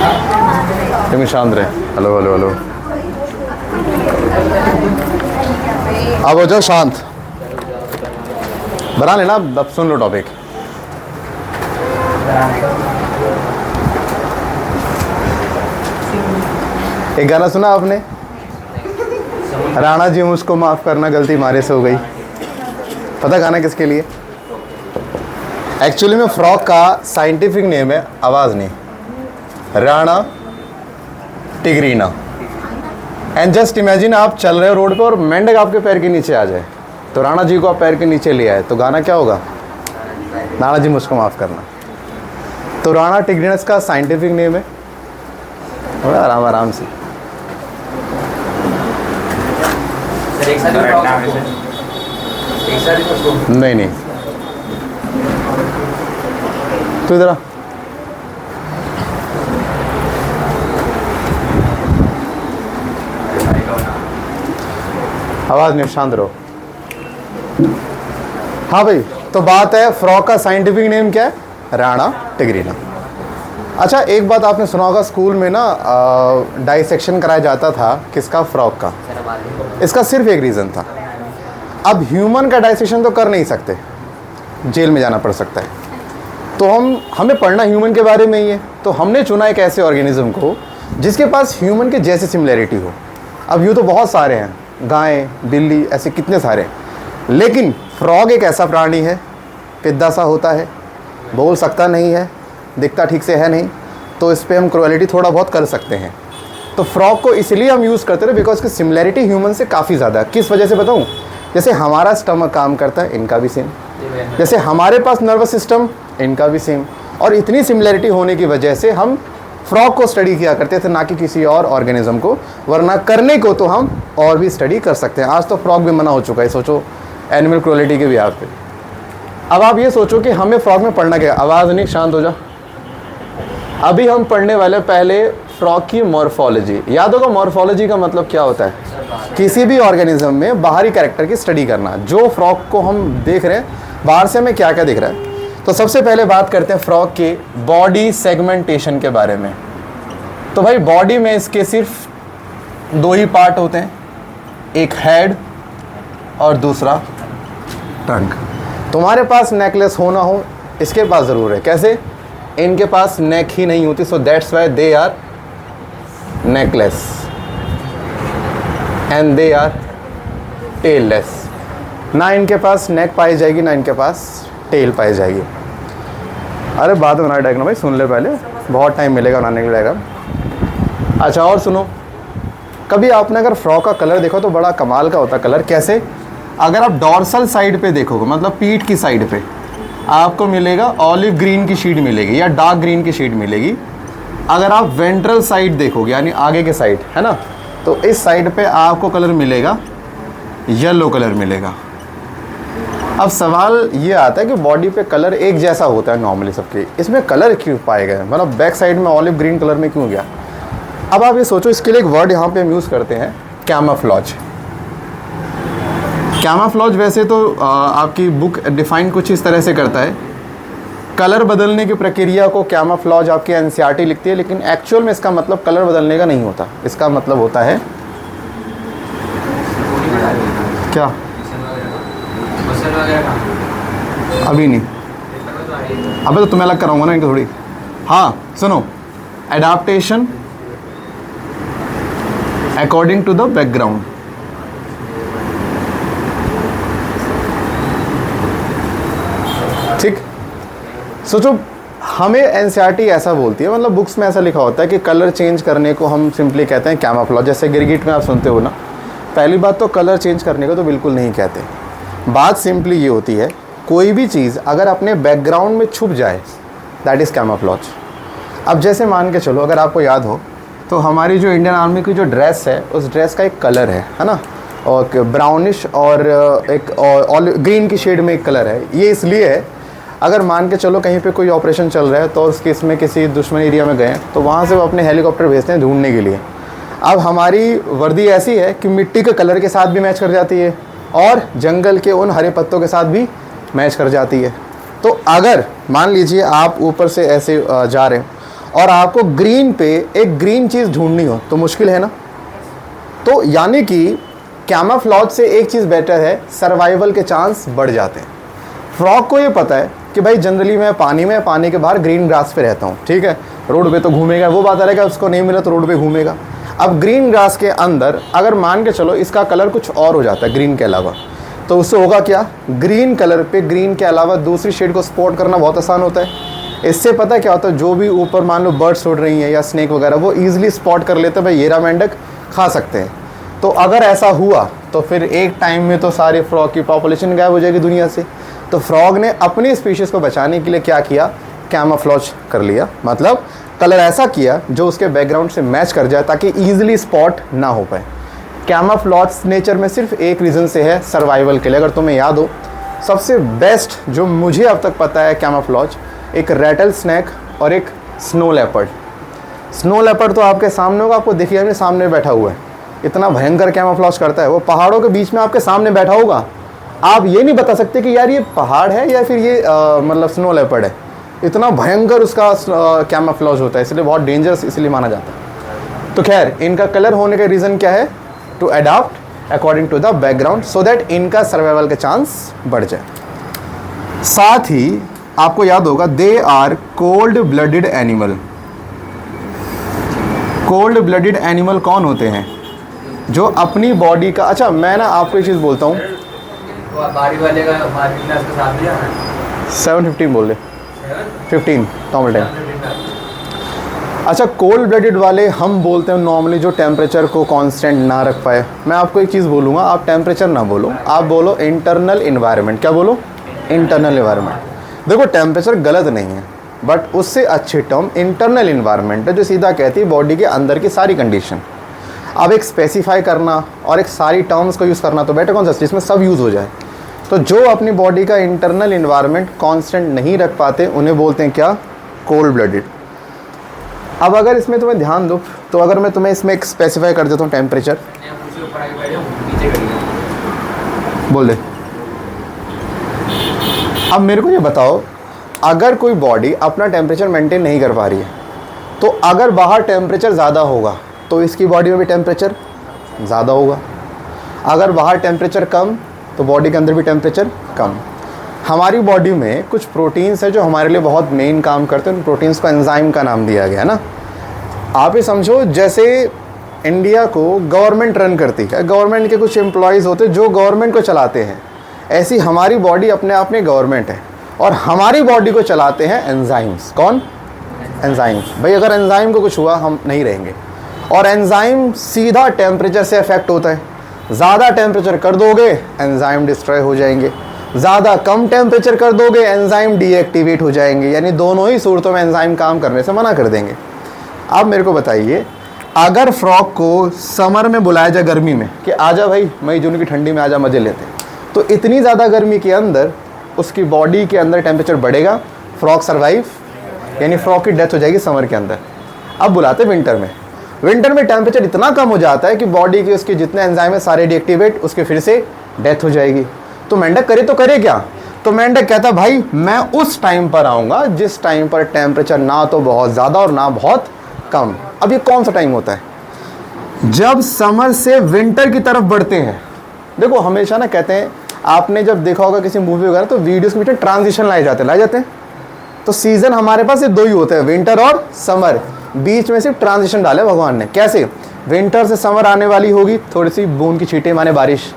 तुम शांत रहे। हेलो हेलो हेलो, अब हो जाओ शांत, बना लेना, अब सुन लो टॉपिक। एक गाना सुना आपने, राणा जी मुझको माफ़ करना गलती मारे से हो गई। पता गाना किसके लिए? एक्चुअली में फ्रॉक का साइंटिफिक नेम है आवाज़ Rana tigrina. And just imagine आप चल रहे हो रोड पे और मेंढक आपके पैर के नीचे आ जाए, तो राणा जी को आप पैर के नीचे ले आए, तो गाना क्या होगा? राणा जी मुझको माफ़ करना। तो राणा टिग्रीनस का साइंटिफिक नेम है, आराम आराम से। नहीं नहीं, तू इधर आ। आवाज नहीं, शांत रहो। हाँ भाई, तो बात है फ्रॉक का साइंटिफिक नेम क्या है? राणा टिग्रीना। अच्छा, एक बात आपने सुना होगा, स्कूल में ना डाइसेक्शन कराया जाता था, किसका? फ्रॉक का। इसका सिर्फ एक रीज़न था, अब ह्यूमन का डाइसेक्शन तो कर नहीं सकते, जेल में जाना पड़ सकता है, तो हमें पढ़ना ह्यूमन के बारे में ही है, तो हमने चुना एक ऐसे ऑर्गेनिज्म को जिसके पास ह्यूमन के जैसे सिमिलैरिटी हो। अब यूँ तो बहुत सारे हैं, गाय, बिल्ली, ऐसे कितने सारे हैं, लेकिन फ्रॉग एक ऐसा प्राणी है, पिद्दा सा होता है, बोल सकता नहीं है, दिखता ठीक से है नहीं, तो इस पर हम क्रुएलिटी थोड़ा बहुत कर सकते हैं। तो फ्रॉग को इसलिए हम यूज़ करते रहे बिकॉज की सिमिलैरिटी ह्यूमन से काफ़ी ज़्यादा है। किस वजह से बताऊँ? जैसे हमारा स्टमक काम करता है, इनका भी सेम, जैसे हमारे पास नर्वस सिस्टम, इनका भी सेम, और इतनी सिमिलैरिटी होने की वजह से हम फ्रॉग को स्टडी किया करते थे, ना कि किसी और ऑर्गेनिज्म को, वरना करने को तो हम और भी स्टडी कर सकते हैं। आज तो फ्रॉग भी मना हो चुका है, सोचो एनिमल क्रुएलिटी के बिहार पे। अब आप ये सोचो कि हमें फ्रॉग में पढ़ना क्या? आवाज़ नहीं, शांत हो जा। अभी हम पढ़ने वाले पहले फ्रॉग की मॉर्फोलॉजी। याद होगा मॉर्फोलॉजी का मतलब क्या होता है? किसी भी ऑर्गेनिज्म में बाहरी कैरेक्टर की स्टडी करना। जो फ्रॉग को हम देख रहे हैं, बाहर से हमें क्या क्या दिख रहा है। तो सबसे पहले बात करते हैं फ्रॉग के बॉडी सेगमेंटेशन के बारे में। तो भाई बॉडी में इसके सिर्फ दो ही पार्ट होते हैं, एक हेड और दूसरा ट्रंक। तुम्हारे पास नेकलेस होना हो, इसके पास ज़रूर है। कैसे? इनके पास नेक ही नहीं होती, so that's why they are neckless and they are tailless. ना इनके पास नेक पाई जाएगी, ना इनके पास टेल पाई जाएगी। अरे बाद में बना डायग्राम भाई, सुन ले पहले, बहुत टाइम मिलेगा बनाने के लिए डायग्राम। अच्छा और सुनो, कभी आपने अगर फ्रॉक का कलर देखो तो बड़ा कमाल का होता है कलर। कैसे? अगर आप डॉर्सल साइड पे देखोगे, मतलब पीठ की साइड पे, आपको मिलेगा ऑलिव ग्रीन की शीट मिलेगी या डार्क ग्रीन की शीट मिलेगी। अगर आप वेंट्रल साइड देखोगे, यानी आगे के साइड, है ना, तो इस साइड पे आपको कलर मिलेगा येलो कलर मिलेगा। अब सवाल ये आता है कि बॉडी पे कलर एक जैसा होता है नॉर्मली सबके, इसमें कलर क्यों पाए गए? मतलब बैक साइड में ऑलिव ग्रीन कलर में क्यों गया? अब आप ये सोचो, इसके लिए एक वर्ड यहाँ पे हम यूज़ करते हैं, कैमोफ्लेज। कैमोफ्लेज वैसे तो आपकी बुक डिफाइन कुछ इस तरह से करता है, कलर बदलने की प्रक्रिया को कैमोफ्लेज आपकी एनसीईआरटी लिखती है, लेकिन एक्चुअल में इसका मतलब कलर बदलने का नहीं होता। इसका मतलब होता है क्या? अभी नहीं, अबे तो तुम्हें अलग कराऊंगा ना इनको थोड़ी। हाँ सुनो, adaptation according to the background. ठीक, सोचो हमें एनसीईआरटी ऐसा बोलती है, मतलब बुक्स में ऐसा लिखा होता है कि कलर चेंज करने को हम सिंपली कहते हैं कैमोफ्लेज। जैसे गिरगिट में आप सुनते हो ना, पहली बात तो कलर चेंज करने को तो बिल्कुल नहीं कहते। बात सिंपली ये होती है, कोई भी चीज़ अगर अपने बैकग्राउंड में छुप जाए, दैट इज़ कैमोफ्लेज। अब जैसे मान के चलो, अगर आपको याद हो तो हमारी जो इंडियन आर्मी की जो ड्रेस है, उस ड्रेस का एक कलर है ना, और ब्राउनिश और एक ऑलिव ग्रीन की शेड में एक कलर है। ये इसलिए है, अगर मान के चलो कहीं पे कोई ऑपरेशन चल रहा है तो उस केस में किसी दुश्मन एरिया में गए तो वहाँ से वो अपने हेलीकॉप्टर भेजते हैं ढूंढने के लिए। अब हमारी वर्दी ऐसी है कि मिट्टी के कलर के साथ भी मैच कर जाती है और जंगल के उन हरे पत्तों के साथ भी मैच कर जाती है। तो अगर मान लीजिए आप ऊपर से ऐसे जा रहे हैं और आपको ग्रीन पे एक ग्रीन चीज़ ढूंढनी हो तो मुश्किल है ना। तो यानी कि कैमोफ्लेज से एक चीज़ बेटर है, सर्वाइवल के चांस बढ़ जाते हैं। फ्रॉग को ये पता है कि भाई जनरली मैं पानी के बाहर ग्रीन ग्रास पे रहता हूँ, ठीक है, रोड पे तो घूमेगा, वो बात अलग है, उसको नहीं मिला तो रोड पे घूमेगा। अब ग्रीन ग्रास के अंदर अगर मान के चलो इसका कलर कुछ और हो जाता है ग्रीन के अलावा, तो उससे होगा क्या, ग्रीन कलर पे ग्रीन के अलावा दूसरी शेड को स्पॉट करना बहुत आसान होता है। इससे पता है क्या होता है, जो भी ऊपर मान लो बर्ड्स उड़ रही हैं या स्नेक वगैरह, वो ईजिली स्पॉट कर लेते हैं, भाई ये रहा मेंढक, खा सकते हैं। तो अगर ऐसा हुआ तो फिर एक टाइम में तो सारे फ्रॉग की पॉपुलेशन गायब हो जाएगी दुनिया से। तो फ्रॉग ने अपनी स्पीशीज़ को बचाने के लिए क्या किया, कैमोफ्लेज कर लिया, मतलब कलर ऐसा किया जो उसके बैकग्राउंड से मैच कर जाए ताकि ईजिली स्पॉट ना हो पाए। कैमोफ्लेज नेचर में सिर्फ एक रीज़न से है, सर्वाइवल के लिए। अगर तुम्हें याद हो, सबसे बेस्ट जो मुझे अब तक पता है कैमोफ्लेज, एक रैटल स्नैक और एक स्नो लेपर्ड। स्नो लेपर्ड तो आपके सामने होगा, आपको देखिए अपने सामने बैठा हुआ है, इतना भयंकर कैमोफ्लेज करता है। वो पहाड़ों के बीच में आपके सामने बैठा होगा, आप ये नहीं बता सकते कि यार ये पहाड़ है या फिर ये मतलब स्नो लेपर्ड है। इतना भयंकर उसका कैमोफ्लेज होता है, इसलिए बहुत डेंजरस इसलिए माना जाता है। तो खैर, इनका कलर होने का रीज़न क्या है, to adopt according to the background, so that इनका सर्वाइवल के चांस बढ़ जाए। साथ ही आपको याद होगा, they are cold blooded animal. Cold blooded animal कौन होते हैं, जो अपनी बॉडी का, अच्छा मैं ना आपको एक चीज़ बोलता हूँ, 7:15 बोल रहे, 15 नॉर्मल टाइम। अच्छा, कोल्ड ब्लडेड वाले हम बोलते हैं नॉर्मली जो टेम्परेचर को कांस्टेंट ना रख पाए। मैं आपको एक चीज़ बोलूँगा, आप टेम्परेचर ना बोलो, आप बोलो इंटरनल इन्वायरमेंट। क्या बोलो, इंटरनल इन्वायरमेंट। देखो टेम्परेचर गलत नहीं है, बट उससे अच्छी टर्म इंटरनल इन्वायरमेंट है, जो सीधा कहती है बॉडी के अंदर की सारी कंडीशन। अब एक स्पेसिफाई करना और एक सारी टर्म्स को यूज़ करना तो बेटर कौन सा, जिसमें सब यूज़ हो जाए। तो जो अपनी बॉडी का इंटरनल इन्वायरमेंट कांस्टेंट नहीं रख पाते उन्हें बोलते हैं क्या, कोल्ड ब्लडेड। अब अगर इसमें तुम्हें ध्यान दो, तो अगर मैं तुम्हें इसमें एक स्पेसिफाई कर देता हूँ टेम्परेचर, बोल दे। अब मेरे को ये बताओ, अगर कोई बॉडी अपना टेम्परेचर मेंटेन नहीं कर पा रही है, तो अगर बाहर टेम्परेचर ज़्यादा होगा तो इसकी बॉडी में भी टेम्परेचर ज़्यादा होगा। अगर बाहर टेम्परेचर कम तो बॉडी के अंदर भी टेम्परेचर कम। हमारी बॉडी में कुछ प्रोटीन्स है जो हमारे लिए बहुत मेन काम करते हैं, उन प्रोटीन्स को एंजाइम का नाम दिया गया है ना। आप ये समझो जैसे इंडिया को गवर्नमेंट रन करती है, गवर्नमेंट के कुछ एम्प्लॉयज़ होते हैं जो गवर्नमेंट को चलाते हैं, ऐसी हमारी बॉडी अपने आप में गवर्नमेंट है, और हमारी बॉडी को चलाते हैं एंजाइम्स। कौन, एंजाइम्स। भाई अगर एंजाइम को कुछ हुआ हम नहीं रहेंगे, और एंजाइम सीधा टेम्परेचर से अफेक्ट होता है। ज़्यादा टेम्परेचर कर दोगे एंजाइम डिस्ट्रॉय हो जाएंगे, ज़्यादा कम टेम्परेचर कर दोगे एंजाइम डीएक्टिवेट हो जाएंगे, यानी दोनों ही सूरतों में एंजाइम काम करने से मना कर देंगे। अब मेरे को बताइए, अगर फ्रॉग को समर में बुलाया जाए गर्मी में कि आजा भाई मई जून की ठंडी में आजा मज़े लेते, तो इतनी ज़्यादा गर्मी के अंदर उसकी बॉडी के अंदर टेम्परेचर बढ़ेगा, फ्रॉग सर्वाइव, यानी फ्रॉग की डेथ हो जाएगी समर के अंदर। अब बुलाते विंटर में, विंटर में टेम्परेचर इतना कम हो जाता है कि बॉडी के उसके जितने एंजाइम है सारे डीएक्टिवेट, उसके फिर से डेथ हो जाएगी। तो मेंढक करे तो करे क्या, तो मेंढक कहता भाई मैं उस टाइम पर आऊँगा जिस टाइम पर टेम्परेचर ना तो बहुत ज़्यादा और ना बहुत कम। अब ये कौन सा टाइम होता है, जब समर से विंटर की तरफ बढ़ते हैं। देखो हमेशा ना कहते हैं, आपने जब देखा होगा किसी मूवी वगैरह तो वीडियोस के बीच में ट्रांजिशन लाए जाते हैं। तो सीज़न हमारे पास ये दो ही होते हैं, विंटर और समर। बीच में सिर्फ ट्रांजिशन डाले भगवान ने। कैसे, विंटर से समर आने वाली होगी, थोड़ी सी बूंद की छींटें माने बारिश,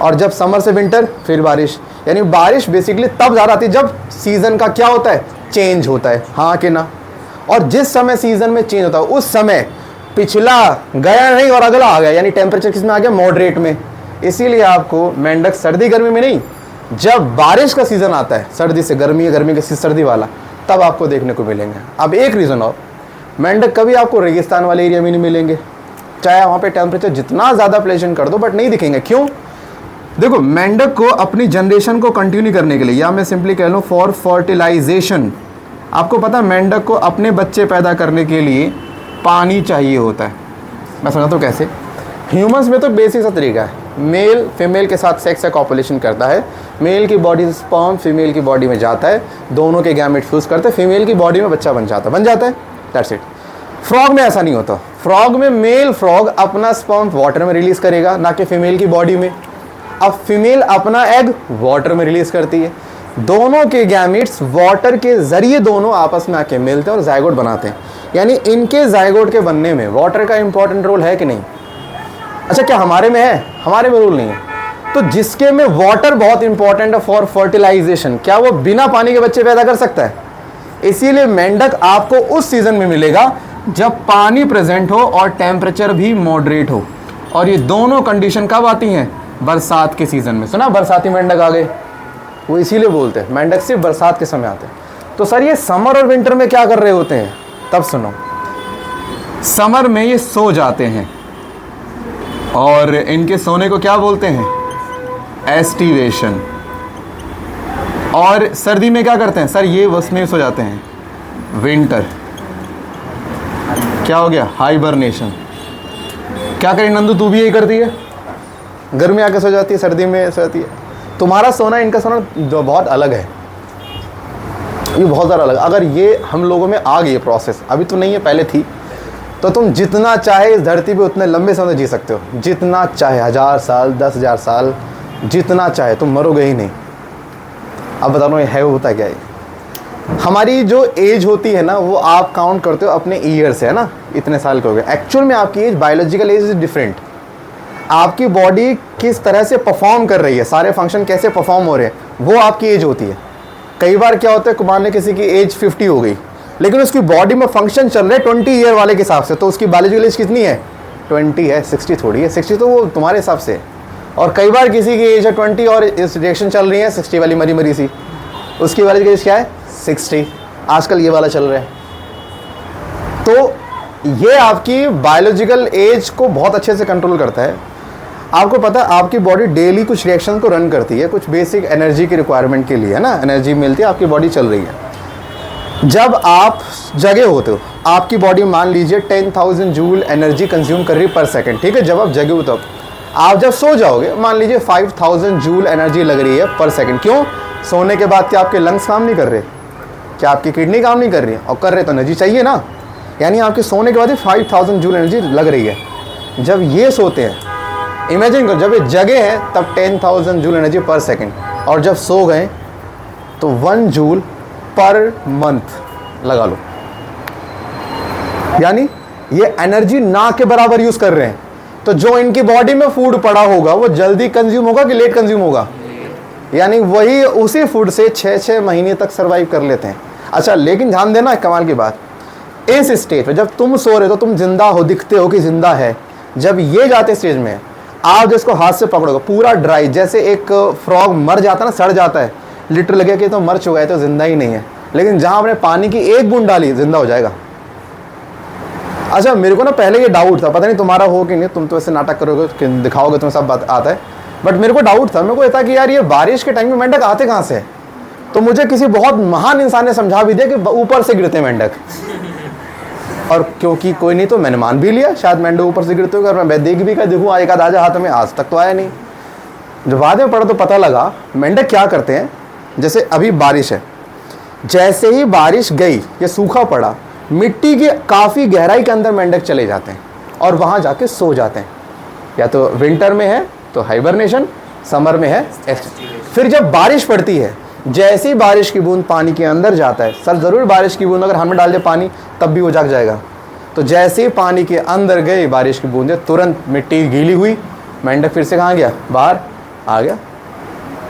और जब समर से विंटर फिर बारिश। यानी बारिश बेसिकली तब ज़्यादा आती है जब सीज़न का क्या होता है, चेंज होता है, हाँ कि ना। और जिस समय सीज़न में चेंज होता है उस समय पिछला गया नहीं और अगला आ गया, यानी टेम्परेचर किस में आ गया, मॉडरेट में। इसीलिए आपको मेंढक सर्दी गर्मी में नहीं, जब बारिश का सीज़न आता है, सर्दी से गर्मी, गर्मी के सर्दी वाला, तब आपको देखने को मिलेंगे। अब एक रीज़न और, मेंढक कभी आपको रेगिस्तान वाले एरिया में नहीं मिलेंगे, चाहे वहाँ पे टेम्परेचर जितना ज़्यादा प्लेजेंट कर दो, बट नहीं दिखेंगे। क्यों, देखो मेंढक को अपनी जनरेशन को कंटिन्यू करने के लिए, या मैं सिंपली कह लूँ फॉर फर्टिलाइजेशन, आपको पता है मेंढक को अपने बच्चे पैदा करने के लिए पानी चाहिए होता है। मैं समझता हूँ कैसे, ह्यूमंस में तो बेसिक सा तरीका है, मेल फीमेल के साथ सेक्स या कॉपुलेशन करता है, मेल की बॉडी से स्पर्म फीमेल की बॉडी में जाता है, दोनों के गैमेट फ्यूज करते हैं, फीमेल की बॉडी में बच्चा बन जाता है, दैट्स इट। फ्रॉग में ऐसा नहीं होता। फ्रॉग में मेल फ्रॉग अपना स्पर्म वाटर में रिलीज करेगा, ना कि फीमेल की बॉडी में। अब फीमेल अपना एग वाटर में रिलीज करती है, दोनों के गैमेट्स वाटर के जरिए दोनों आपस में आके मिलते हैं और जाइगोट बनाते हैं। यानी इनके जाइगोट के बनने में वाटर का इंपॉर्टेंट रोल है कि नहीं? अच्छा, क्या हमारे में है? हमारे में रोल नहीं है। तो जिसके में वाटर बहुत इंपॉर्टेंट है फॉर फर्टिलाइजेशन, क्या वो बिना पानी के बच्चे पैदा कर सकता है? इसीलिए मेंढक आपको उस सीजन में मिलेगा जब पानी प्रेजेंट हो और टेम्परेचर भी मॉडरेट हो। और ये दोनों कंडीशन कब आती हैं? बरसात के सीजन में। सुना बरसाती मेंढक आ गए, वो इसीलिए बोलते हैं मेंढक सिर्फ बरसात के समय आते हैं। तो सर ये समर और विंटर में क्या कर रहे होते हैं? तब सुनो, समर में ये सो जाते हैं और इनके सोने को क्या बोलते हैं? एस्टिवेशन। और सर्दी में क्या करते हैं? सर ये उसमें सो जाते हैं, विंटर। क्या हो गया? हाइबरनेशन। क्या करें नंदू, तू भी यही करती है? गर्मी आके सो जाती है, सर्दी में सो जाती है। तुम्हारा सोना इनका सोना जो बहुत अलग है, ये बहुत ज़्यादा अलग। अगर ये हम लोगों में आ गई प्रोसेस, अभी तो नहीं है, पहले थी, तो तुम जितना चाहे इस धरती पे उतने लंबे समय जी सकते हो, जितना चाहे, 1000 साल, 10,000 साल, जितना चाहे, तुम मरोगे ही नहीं। अब बता रहा हूँ है होता क्या है। हमारी जो एज होती है ना, वो आप काउंट करते हो अपने ईयर से, है ना, इतने साल के हो गए। एक्चुअल में आपकी age, biological age is different. आपकी बॉडी किस तरह से परफॉर्म कर रही है, सारे फंक्शन कैसे परफॉर्म हो रहे हैं, वो आपकी एज होती है। कई बार क्या होता है, मान लें किसी की एज 50 हो गई, लेकिन उसकी बॉडी में फंक्शन चल रहे 20 ईयर वाले के हिसाब से, तो उसकी बायोलॉजिकल एज कितनी है? 20 है, 60 थोड़ी है। 60 तो वो तुम्हारे हिसाब से है। और कई बार किसी की एज है 20 और इस रिएक्शन चल रही है 60 वाली मरी मरी सी, उसकी बायोलॉजिकल एज क्या है? 60। आजकल ये वाला चल रहा है। तो ये आपकी बायोलॉजिकल एज को बहुत अच्छे से कंट्रोल करता है। आपको पता है आपकी बॉडी डेली कुछ रिएक्शन को रन करती है, कुछ बेसिक एनर्जी की रिक्वायरमेंट के लिए, है ना, एनर्जी मिलती है, आपकी बॉडी चल रही है। जब आप जगे होते हो, आपकी बॉडी मान लीजिए 10,000 जूल एनर्जी कंज्यूम कर रही है पर सेकंड, ठीक है। जब आप जगे हो तब, आप जब सो जाओगे मान लीजिए 5,000 जूल एनर्जी लग रही है पर सेकंड। क्यों? सोने के बाद क्या आपके लंग्स काम नहीं कर रहे? क्या आपकी किडनी काम नहीं कर रही है? और कर रहे तो एनर्जी चाहिए ना, यानी आपके सोने के बाद ही 5,000 जूल एनर्जी लग रही है। जब ये सोते हैं, इमेजिन करो, जब ये जगे हैं तब 10,000 जूल एनर्जी पर सेकंड, और जब सो गए तो 1 जूल पर मंथ लगा लो। यानी ये एनर्जी ना के बराबर यूज कर रहे हैं। तो जो इनकी बॉडी में फूड पड़ा होगा वो जल्दी कंज्यूम होगा कि लेट कंज्यूम होगा? यानी वही उसी फूड से 6-6 महीने तक सर्वाइव कर लेते हैं। अच्छा, लेकिन ध्यान देना कमाल की बात, इस स्टेज पे जब तुम सो रहे हो तो तुम जिंदा हो, दिखते हो कि जिंदा है। जब ये जाते स्टेज में, आप जिसको हाथ से पकड़ोगे पूरा ड्राई, जैसे एक फ्रॉग मर जाता है ना, सड़ जाता है, लिटर लगे कि तो मर चुका है, तो जिंदा ही नहीं है। लेकिन जहां आपने पानी की एक बूंद डाली, जिंदा हो जाएगा। अच्छा, मेरे को ना पहले ये डाउट था, पता नहीं तुम्हारा हो कि नहीं, तुम तो ऐसे नाटक करोगे कि दिखाओगे तुम्हें सब बात आता है, बट मेरे को डाउट था। मेरे को ये था कि यार ये बारिश के टाइम में मेंढक आते कहाँ से? तो मुझे किसी बहुत महान इंसान ने समझा भी दिया कि ऊपर से गिरते मेंढक। और क्योंकि कोई नहीं तो मैंने मान भी लिया शायद मेंढक ऊपर से गिरते होगा, मैं देख भी कर देखूँ एक आध आजा हाथ में, आज तक तो आया नहीं। जब बाद में पढ़ा तो पता लगा मेंढक क्या करते हैं। जैसे अभी बारिश है, जैसे ही बारिश गई, ये सूखा पड़ा, मिट्टी की काफ़ी गहराई के अंदर मेंढक चले जाते हैं और वहाँ जाके सो जाते हैं। या तो विंटर में है तो हाइबरनेशन, समर में है। फिर जब बारिश पड़ती है, जैसे ही बारिश की बूंद पानी के अंदर जाता है, सर ज़रूर बारिश की बूंद अगर हमें डाल दे पानी तब भी वो जाग जाएगा। तो जैसे ही पानी के अंदर गई बारिश की बूंदें, तुरंत मिट्टी गीली हुई, मेंढक फिर से कहाँ गया? बाहर आ गया।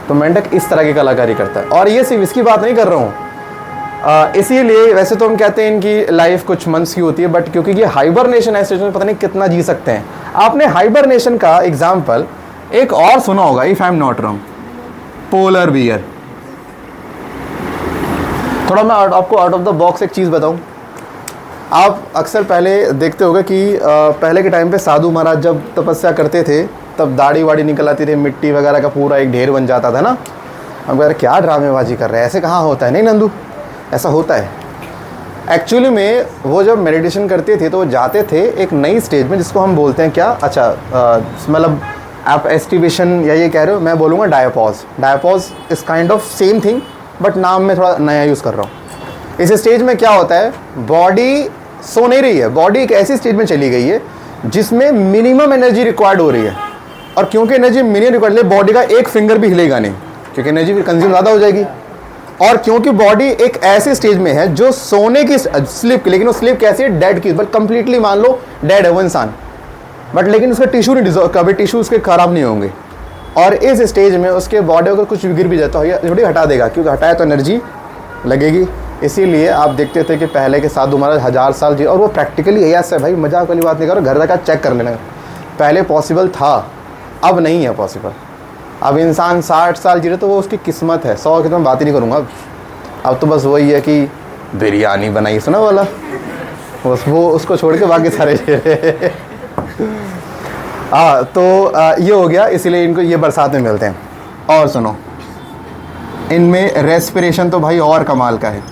तो मेंढक इस तरह की कलाकारी करता है। और ये सिर्फ इसकी बात नहीं कर रहा हूँ, इसीलिए वैसे तो हम कहते हैं इनकी लाइफ कुछ मंथ्स की होती है, बट क्योंकि ये हाइबरनेशन है, सिचुएशन पता नहीं कितना जी सकते हैं। आपने हाइबरनेशन का एग्जाम्पल एक और सुना होगा, if I am not wrong, polar bear. थोड़ा मैं आपको आउट ऑफ द बॉक्स एक चीज़ बताऊं। आप अक्सर पहले देखते होंगे कि पहले के टाइम पे साधु महाराज जब तपस्या करते थे तब दाढ़ी वाड़ी निकल आती थी, मिट्टी वगैरह का पूरा एक ढेर बन जाता था ना। हम कह रहे क्या ड्रामेबाजी कर रहे हैं, ऐसे कहाँ होता है? नहीं नंदू, ऐसा होता है। एक्चुअली में वो जब मेडिटेशन करते थे तो वो जाते थे एक नई स्टेज में, जिसको हम बोलते हैं क्या, अच्छा मतलब आप एस्टिवेशन या ये कह रहे हो, मैं बोलूँगा diapause. Diapause is kind of same thing, but नाम में थोड़ा नया यूज़ कर रहा हूँ। इस स्टेज में क्या होता है, बॉडी सो नहीं रही है, बॉडी एक ऐसी स्टेज में चली गई है जिसमें मिनिमम एनर्जी रिक्वायर्ड हो रही है। और क्योंकि एनर्जी मिनिमम रिक्वायर्ड है, बॉडी का एक फिंगर भी हिलेगा नहीं, क्योंकि एनर्जी कंज्यूम ज़्यादा हो जाएगी। और क्योंकि बॉडी एक ऐसे स्टेज में है जो सोने की स्लीप की, लेकिन वो स्लीप कैसी है, डेड की, बट कंप्लीटली मान लो डेड है वो इंसान, बट लेकिन उसका टिश्यू नहीं डिजॉल्व, कभी टिश्यू उसके खराब नहीं होंगे। और इस स्टेज में उसके बॉडी अगर कुछ गिर भी जाता है थोड़ी हटा देगा, क्योंकि हटाए तो एनर्जी लगेगी। इसीलिए आप देखते थे कि पहले के साधु महाराज 1000 साल जी, और वो प्रैक्टिकली यही है भाई, मजाक वाली बात नहीं करो, घर जाकर चेक कर लेना। पहले पॉसिबल था, अब नहीं है पॉसिबल। अब इंसान 60 साल जी रहे तो वो उसकी किस्मत है। 100 की तो मैं बात ही नहीं करूँगा। अब तो बस वही है कि बिरयानी बनाई, सुना वाला, बस वो उसको छोड़ के बाकी सारे हाँ। तो ये हो गया, इसीलिए इनको ये बरसात में मिलते हैं। और सुनो, इनमें रेस्पिरेशन तो भाई और कमाल का है।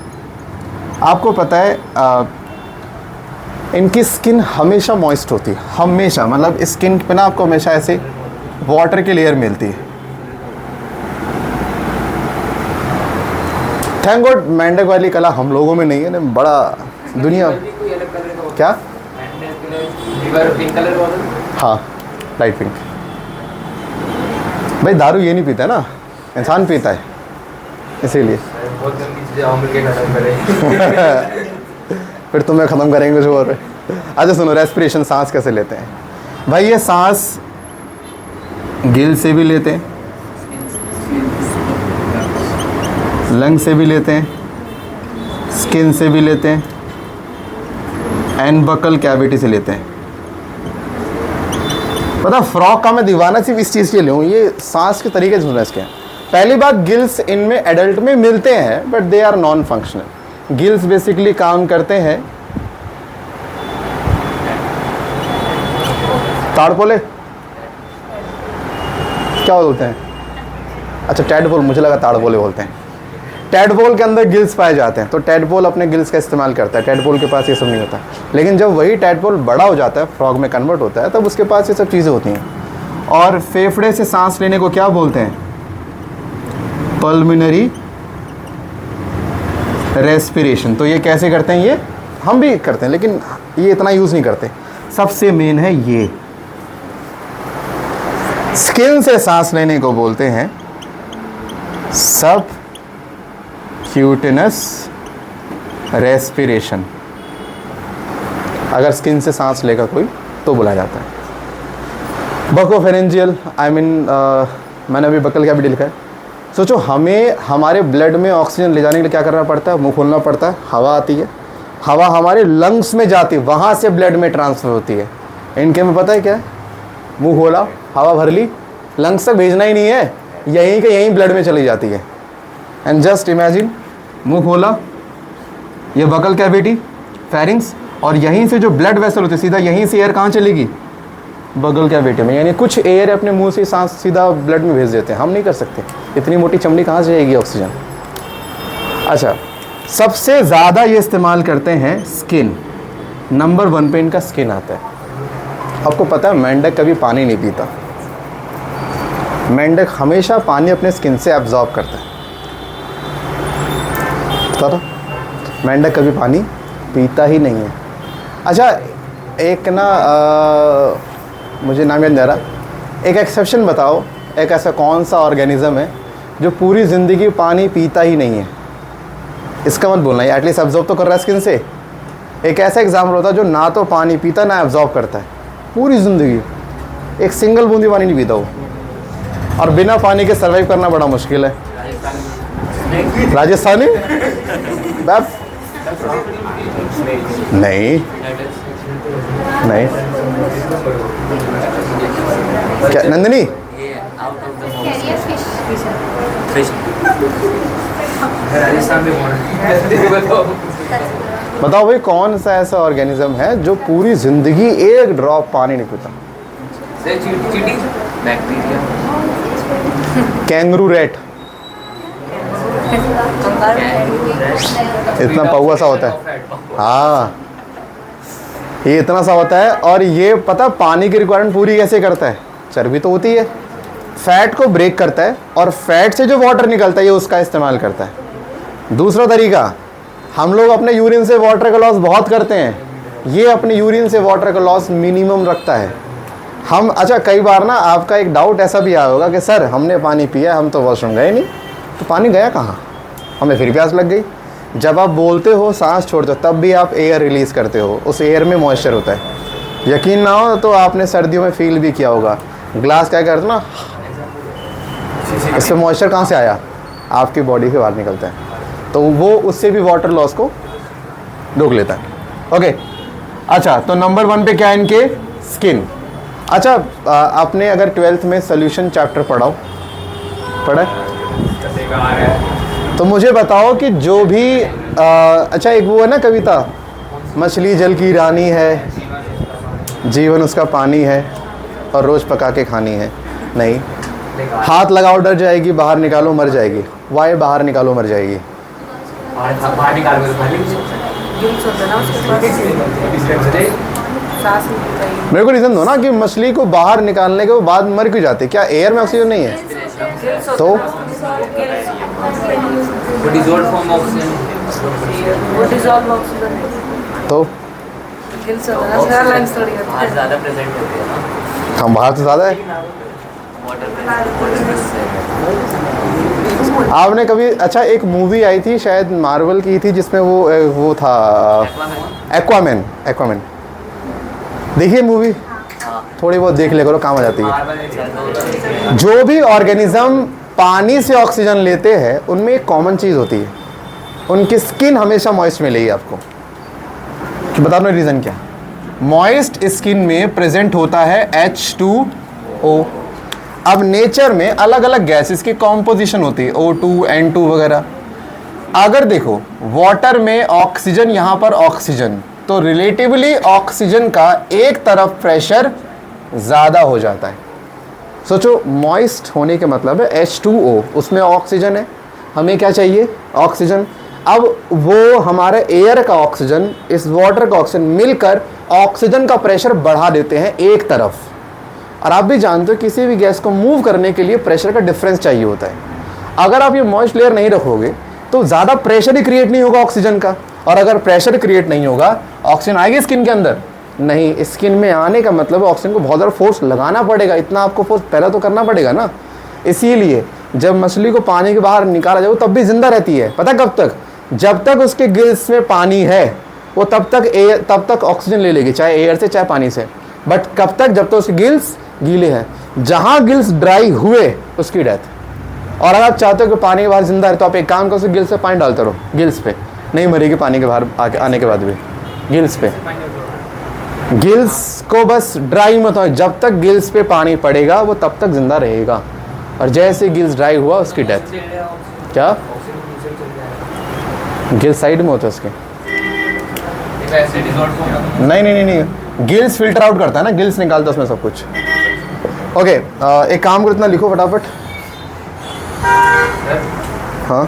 आपको पता है इनकी स्किन हमेशा मॉइस्ट होती है, हमेशा, मतलब स्किन पे ना आपको हमेशा ऐसे वाटर की लेयर मिलती है। थैंक गॉड मेंढक वाली कला हम लोगों में नहीं है ना, बड़ा दुनिया क्या, हाँ लाइट पिंक। भाई दारू ये नहीं पीता है ना, इंसान पीता है, इसीलिए फिर तुम्हें ख़त्म करेंगे जो और। अच्छा सुनो, रेस्पिरेशन, सांस कैसे लेते हैं भाई। ये सांस गिल से भी लेते हैं, लंग से भी लेते हैं, स्किन से भी लेते हैं, एंड बकल कैविटी से लेते हैं। पता फ्रॉग का मैं दीवाना सिर्फ इस चीज़ के लिए हूँ, ये सांस के तरीके सुन रहे इसके। पहली बात, गिल्स इनमें एडल्ट में मिलते हैं, but they are non functional. Gills basically काम करते हैं, ताड़पोले क्या बोलते हैं, अच्छा टैडपोल, मुझे लगा ताड़पोले बोलते हैं। टैडपोल के अंदर गिल्स पाए जाते हैं, तो टैडपोल अपने गिल्स का इस्तेमाल करता है। टैडपोल के पास ये सब नहीं होता। लेकिन जब वही टैडपोल बड़ा हो जाता है, फ्रॉग में कन्वर्ट होता है, तब उसके पास ये सब चीज़ें होती हैं। और फेफड़े से सांस लेने को क्या बोलते हैं, पल्मिनरी रेस्पिरेशन। तो ये कैसे करते हैं, ये हम भी करते हैं, लेकिन ये इतना यूज़ नहीं करते। सबसे मेन है ये, स्किन से सांस लेने को बोलते हैं सब क्यूटेनस रेस्पिरेशन। अगर स्किन से सांस लेगा कोई तो बुलाया जाता है बकोफेरेंजियल। आई मीन मैंने अभी बकल क्या भी लिखा है। सोचो, हमें हमारे ब्लड में ऑक्सीजन ले जाने के लिए क्या करना पड़ता है, मुंह खोलना पड़ता है, हवा आती है, हवा हमारे लंग्स में जाती है, वहाँ से ब्लड में ट्रांसफ़र होती है। इनके में पता है क्या है, मुंह खोला, हवा भर ली, लंग्स तक भेजना ही नहीं है, यहीं के यहीं ब्लड में चली जाती है। एंड जस्ट इमेजिन, मुंह खोला, ये बकल कैविटी, फेरिंग्स, और यहीं से जो ब्लड वेसल होती है सीधा यहीं से एयर कहाँ चलेगी, बगल कैविटी में। यानी कुछ एयर अपने मुंह से सांस सीधा ब्लड में भेज देते हैं, हम नहीं कर सकते। इतनी मोटी चमड़ी कहाँ से जाएगी ऑक्सीजन। अच्छा, सबसे ज़्यादा ये इस्तेमाल करते हैं स्किन, नंबर 1 पे इनका स्किन आता है। आपको पता है मेंढक कभी पानी नहीं पीता, मेंढक हमेशा पानी अपने स्किन से एब्जॉर्ब करता है। पता था, मेंढक कभी पानी पीता ही नहीं है। अच्छा, एक ना मुझे नाम याद नहीं आ रहा, एक एक्सेप्शन बताओ, एक ऐसा कौन सा ऑर्गेनिज्म है जो पूरी ज़िंदगी पानी पीता ही नहीं है। इसका मत बोलना, एटलीस्ट एब्जॉर्ब तो कर रहा है स्किन से। एक ऐसा एग्जाम्पल होता है जो ना तो पानी पीता ना एब्जॉर्ब करता है, पूरी ज़िंदगी एक सिंगल बूंदी पानी नहीं पीता वो, और बिना पानी के सर्वाइव करना बड़ा मुश्किल है। राजस्थानी नहीं नहीं, क्या नंदिनी, बताओ भाई कौन सा ऐसा ऑर्गेनिज्म है जो पूरी जिंदगी एक ड्रॉप पानी नहीं पीता। कैंगरू रेट, इतना पौवा सा होता है, हाँ ये इतना सा होता है, और ये पता पानी की रिक्वायरमेंट पूरी कैसे करता है, चर्बी तो होती है, फैट को ब्रेक करता है और फैट से जो वाटर निकलता है ये उसका इस्तेमाल करता है। दूसरा तरीका, हम लोग अपने यूरिन से वाटर का लॉस बहुत करते हैं, ये अपने यूरिन से वाटर का लॉस मिनिमम रखता है। हम अच्छा कई बार ना आपका एक डाउट ऐसा भी आया होगा कि सर हमने पानी पिया, हम तो वॉशरूम गए नहीं, तो पानी गया कहाँ, हमें फिर प्यास लग गई। जब आप बोलते हो, सांस छोड़ते हो, तब भी आप एयर रिलीज़ करते हो, उस एयर में मॉइस्चर होता है। यकीन ना हो तो आपने सर्दियों में फील भी किया होगा, ग्लास क्या करते ना, इससे मॉइस्चर कहाँ से आया, आपकी बॉडी से बाहर निकलता है, तो वो उससे भी वाटर लॉस को रोक लेता है। ओके, अच्छा तो नंबर 1 पे क्या है इनके, स्किन। अच्छा आपने अगर 12th में सोल्यूशन चैप्टर पढ़ा है तो मुझे बताओ कि जो भी अच्छा एक वो है ना कविता, मछली जल की रानी है, जीवन उसका पानी है और रोज़ पका के खानी है, नहीं, हाथ लगाओ डर जाएगी, बाहर निकालो मर जाएगी, वाए बाहर निकालो मर जाएगी। मेरे को रीज़न दो ना कि मछली को बाहर निकालने के बाद मर क्यों जाती है, क्या एयर में ऑक्सीजन नहीं है? तो हम बाहर तो ज़्यादा है। आपने कभी अच्छा एक मूवी आई थी शायद मार्वल की थी जिसमें वो था एक्वामैन देखिए मूवी, थोड़ी बहुत देख ले करो, काम आ जाती है। जो भी ऑर्गेनिज्म पानी से ऑक्सीजन लेते हैं उनमें एक कॉमन चीज़ होती है, उनकी स्किन हमेशा मॉइस्ट मिलेगी आपको। बता दो रीज़न क्या, मॉइस्ट स्किन में प्रेजेंट होता है H2O। अब नेचर में अलग अलग गैसेस की कॉम्पोजिशन होती है, O2 N2 वगैरह। अगर देखो वाटर में ऑक्सीजन, यहाँ पर ऑक्सीजन, तो रिलेटिवली ऑक्सीजन का एक तरफ प्रेशर ज़्यादा हो जाता है। सोचो मॉइस्ट होने के मतलब है H2O, उसमें ऑक्सीजन है, हमें क्या चाहिए, ऑक्सीजन। अब वो हमारे एयर का ऑक्सीजन, इस वाटर का ऑक्सीजन मिलकर ऑक्सीजन का प्रेशर बढ़ा देते हैं एक तरफ। और आप भी जानते हो किसी भी गैस को मूव करने के लिए प्रेशर का डिफरेंस चाहिए होता है। अगर आप ये मॉइस्ट लेयर नहीं रखोगे तो ज़्यादा प्रेशर ही क्रिएट नहीं होगा ऑक्सीजन का, और अगर प्रेशर क्रिएट नहीं होगा ऑक्सीजन आएगी स्किन के अंदर नहीं। स्किन में आने का मतलब ऑक्सीजन को बहुत ज़्यादा फोर्स लगाना पड़ेगा, इतना आपको फोर्स पहले तो करना पड़ेगा ना। इसीलिए जब मछली को पानी के बाहर निकाला जाए तब भी जिंदा रहती है, पता कब तक, जब तक उसके गिल्स में पानी है वो तब तक ऑक्सीजन ले लेगी, चाहे एयर से चाहे पानी से। बट कब तक, जब तक उसके गिल्स गीले हैं। जहाँ गिल्स ड्राई हुए उसकी डेथ। और अगर आप चाहते हो कि पानी के बाहर जिंदा रहे तो आप एक काम करो, गिल्स से पानी डालते रहो, गिल्स पे नहीं मरेगी पानी के बाहर आने के बाद भी, गिल्स पे। गिल्स को बस ड्राई मत हो, जब तक गिल्स पे पानी पड़ेगा वो तब तक जिंदा रहेगा, और जैसे गिल्स ड्राई हुआ उसकी डेथ। क्या गिल्स साइड में होता है उसके? नहीं, गिल्स फिल्टर आउट करता है ना, गिल्स निकालता है उसमें सब कुछ। ओके, एक काम करो, इतना लिखो फटाफट। हाँ